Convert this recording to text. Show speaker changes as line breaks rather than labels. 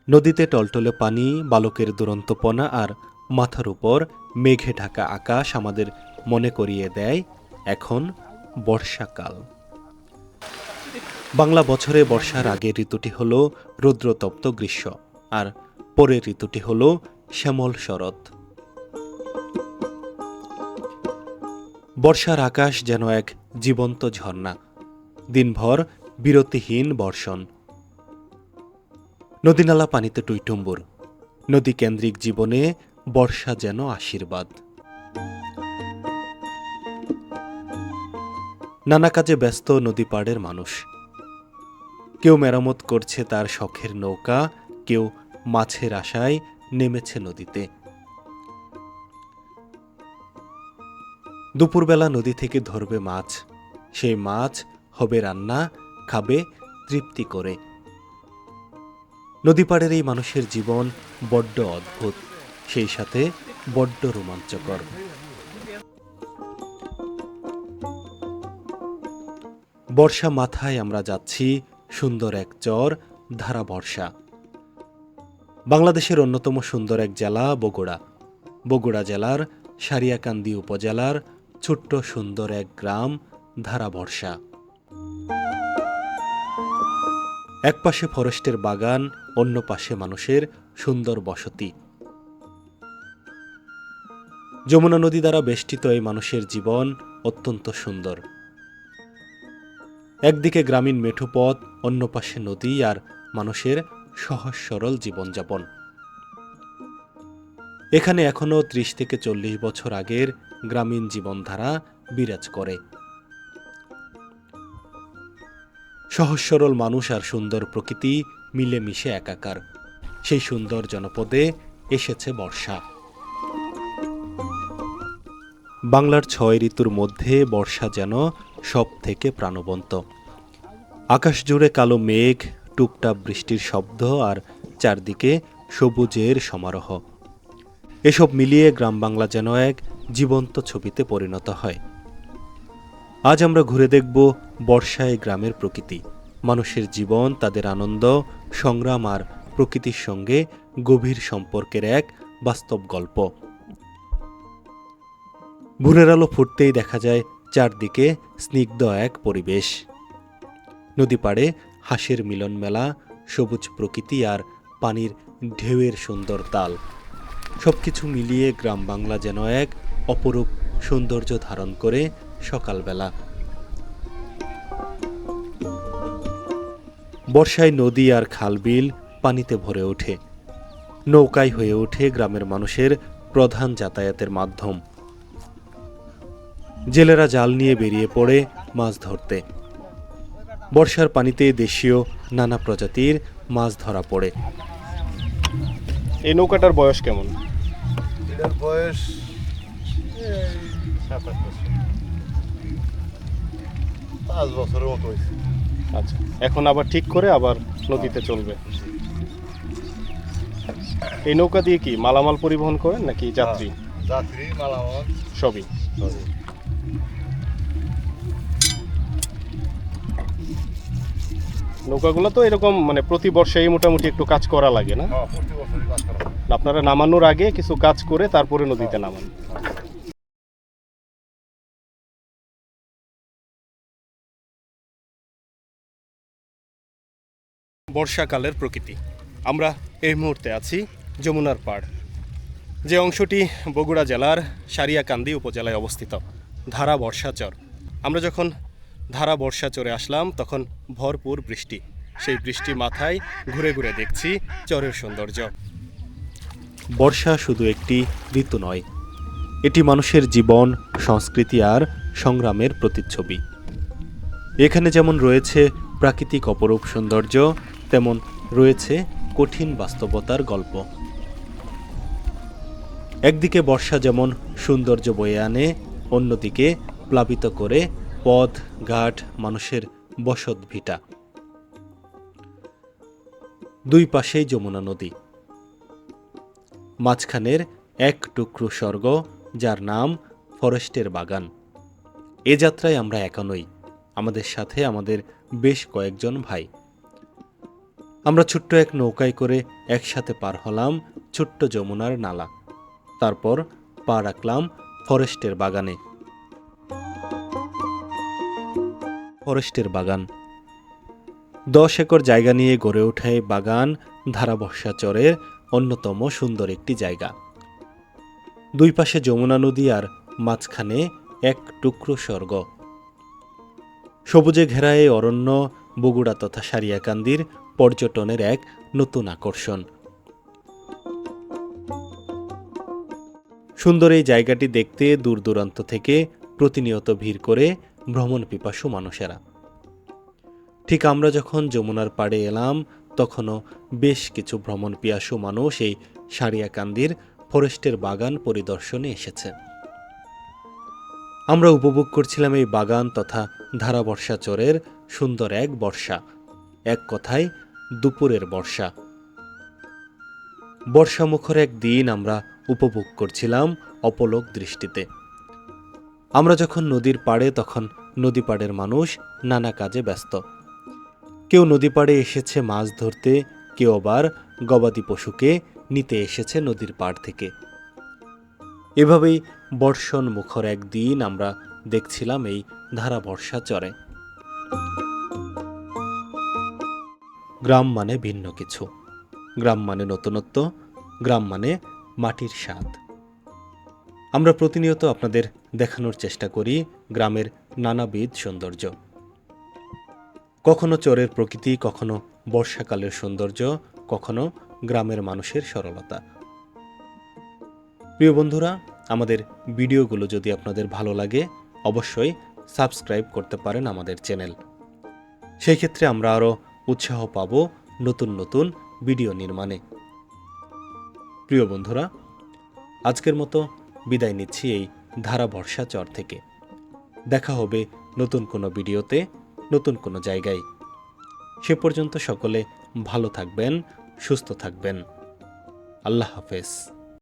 নদীতে টলটলে পানি, বালকের দুরন্তপনা আর মাথার উপর মেঘে ঢাকা আকাশ আমাদের মনে করিয়ে দেয় এখন বর্ষাকাল। বাংলা বছরে বর্ষার আগের ঋতুটি হল রৌদ্রতপ্ত গ্রীষ্ম, আর পরের ঋতুটি হল শ্যামল শরৎ। বর্ষার আকাশ যেন এক জীবন্ত ঝর্ণা, দিনভর বিরতিহীন বর্ষণ। নদীনালা পানিতে টইটুম্বুর, নদী কেন্দ্রিক জীবনে বর্ষা যেন আশীর্বাদ। নানা কাজে ব্যস্ত নদী পাড়ের মানুষ। কেউ মেরামত করছে তার শখের নৌকা, কেউ মাছের আশায় নেমেছে নদীতে। দুপুরবেলা নদী থেকে ধরবে মাছ, সেই মাছ হবে রান্না, খাবে তৃপ্তি করে। নদীপাড়ের এই মানুষের জীবন বড্ড অদ্ভুত, সেই সাথে বড্ড রোমাঞ্চকর। বর্ষা মাথায় আমরা যাচ্ছি সুন্দর এক চর, ধারা বর্ষা। বাংলাদেশের অন্যতম সুন্দর এক জেলা বগুড়া। বগুড়া জেলার সারিয়াকান্দি উপজেলার ছোট্ট সুন্দর এক গ্রাম ধারা বর্ষা। এক পাশে ফরেস্টের বাগান, অন্য পাশে মানুষের সুন্দর বসতি। যমুনা নদী দ্বারা বেষ্টিত এই মানুষের জীবন অত্যন্ত সুন্দর। একদিকে গ্রামীণ মেঠো পথ, অন্য পাশে নদী আর মানুষের সহজ সরল জীবনযাপন। এখানে এখনও ৩০ থেকে ৪০ বছর আগের গ্রামীণ জীবনধারা বিরাজ করে। সহজ সরল মানুষ আর সুন্দর প্রকৃতি মিলেমিশে একাকার। সেই সুন্দর জনপদে এসেছে বর্ষা। বাংলার ৬ ঋতুর মধ্যে বর্ষা যেন সব থেকে প্রাণবন্ত। আকাশ জুড়ে কালো মেঘ, টুপটাপ বৃষ্টির শব্দ আর চারদিকে সবুজের সমারোহ। এসব মিলিয়ে গ্রাম বাংলা যেন এক জীবন্ত ছবিতে পরিণত হয়। আজ আমরা ঘুরে দেখব বর্ষায় গ্রামের প্রকৃতি, মানুষের জীবন, তাদের আনন্দ, সংগ্রাম আর প্রকৃতির সঙ্গে গভীর সম্পর্কের এক বাস্তব গল্প। ভোরের আলো ফুটতেই দেখা যায় চারদিকে স্নিগ্ধ এক পরিবেশ। নদী পাড়ে হাঁসের মিলন মেলা, সবুজ প্রকৃতি আর পানির ঢেউয়ের সুন্দর তাল, সবকিছু মিলিয়ে গ্রাম বাংলা যেন এক অপরূপ সৌন্দর্য ধারণ করে সকালবেলা। বর্ষায় নদী আর খালবিল পানিতে ভরে ওঠে। নৌকায় হয়ে ওঠে গ্রামের মানুষের প্রধান যাতায়াতের মাধ্যম। জেলেরা জাল নিয়ে বেরিয়ে পড়ে মাছ ধরতে। বর্ষার পানিতে দেশীয় নানা প্রজাতির মাছ ধরা পড়ে।
এই নৌকাটার বয়স কেমন?
এটার বয়স 5 বছরের মতো হয়েছে।
আচ্ছা, এখন আবার ঠিক করে আবার নদীতে চলবে। এই নৌকা দিয়ে কি মালামাল পরিবহন করেন নাকি যাত্রী?
যাত্রী, মালামাল
সবই। নৌকাগুলো তো এরকম মানে প্রতি বর্ষেই মোটামুটি একটু কাজ করা লাগে না?
প্রতি বছরই কাজ করা হয়।
আপনারা নামানোর আগে কিছু কাজ করে তারপরে নদীতে নামান। বর্ষাকালের প্রকৃতি। আমরা এই মুহূর্তে আছি যমুনার পাড়, যে অংশটি বগুড়া জেলার সারিয়াকান্দি উপজেলায় অবস্থিত, ধারা বর্ষাচর। আমরা যখন ধারা বর্ষাচরে আসলাম তখন ভরপুর বৃষ্টি। সেই বৃষ্টি মাথায় ঘুরে ঘুরে দেখছি চরের সৌন্দর্য।
বর্ষা শুধু একটি ঋতু নয়, এটি মানুষের জীবন, সংস্কৃতি আর সংগ্রামের প্রতিচ্ছবি। এখানে যেমন রয়েছে প্রাকৃতিক অপরূপ সৌন্দর্য, তেমন রয়েছে কঠিন বাস্তবতার গল্প। একদিকে বর্ষা যেমন সৌন্দর্য বয়ে আনে, অন্যদিকে প্লাবিত করে পথ ঘাট, মানুষের বসত ভিটা। দুই পাশেই যমুনা নদী, মাঝখানের এক টুকরো স্বর্গ যার নাম ফরেস্টের বাগান। এ যাত্রায় আমরা একা নই, আমাদের সাথে আমাদের বেশ কয়েকজন ভাই। আমরা ছোট্ট এক নৌকায় করে একসাথে পার হলাম ছোট্ট যমুনার নালা। তারপর পা রাখলাম ফরেস্টের বাগানে। ফরেস্টের বাগান 10 একর জায়গা নিয়ে গড়ে ওঠা এই বাগান ধারাবর্ষা চরের অন্যতম সুন্দর একটি জায়গা। দুই পাশে যমুনা নদী আর মাঝখানে এক টুকরো স্বর্গ। সবুজে ঘেরা এই অরণ্য বগুড়া তথা সারিয়াকান্দির পর্যটনের এক নতুন আকর্ষণ। সুন্দর এই জায়গাটি দেখতে দূর দূরান্ত থেকে প্রতিনিয়ত ভিড় করে ভ্রমণ পিপাসু মানুষেরা। ঠিক আমরা যখন যমুনার পাড়ে এলাম তখনও বেশ কিছু ভ্রমণ পিয়াসু মানুষ এই সারিয়াকান্দির ফরেস্টের বাগান পরিদর্শনে এসেছে। আমরা উপভোগ করছিলাম এই বাগান তথা ধারাবর্ষা চরের সুন্দর এক বর্ষা, এক কথায় দুপুরের বর্ষা। বর্ষামুখর এক দিন আমরা উপভোগ করছিলাম অপলক দৃষ্টিতে। আমরা যখন নদীর পাড়ে তখন নদী পাড়ের মানুষ নানা কাজে ব্যস্ত। কেউ নদী পাড়ে এসেছে মাছ ধরতে, কেউ আবার গবাদি পশুকে নিতে এসেছে নদীর পাড় থেকে। এভাবেই বর্ষণ মুখর একদিন আমরা দেখছিলাম এই ধারাবর্ষা চরে। গ্রাম মানে ভিন্ন কিছু, গ্রাম মানে নতুনত্ব, গ্রাম মানে মাটির স্বাদ। আমরা প্রতিনিয়ত আপনাদের দেখানোর চেষ্টা করি গ্রামের নানাবিধ সৌন্দর্য। কখনো চরের প্রকৃতি, কখনো বর্ষাকালের সৌন্দর্য, কখনো গ্রামের মানুষের সরলতা। প্রিয় বন্ধুরা, আমাদের ভিডিওগুলো যদি আপনাদের ভালো লাগে অবশ্যই সাবস্ক্রাইব করতে পারেন আমাদের চ্যানেল। সেই ক্ষেত্রে আমরা আরও উৎসাহ পাব নতুন নতুন ভিডিও নির্মাণে। প্রিয় বন্ধুরা, আজকের মতো বিদায় নিচ্ছি এই ধারাবর্ষা চর থেকে। দেখা হবে নতুন কোনো ভিডিওতে, নতুন কোনো জায়গায়। সে পর্যন্ত সকলে ভালো থাকবেন, সুস্থ থাকবেন। আল্লাহ হাফেজ।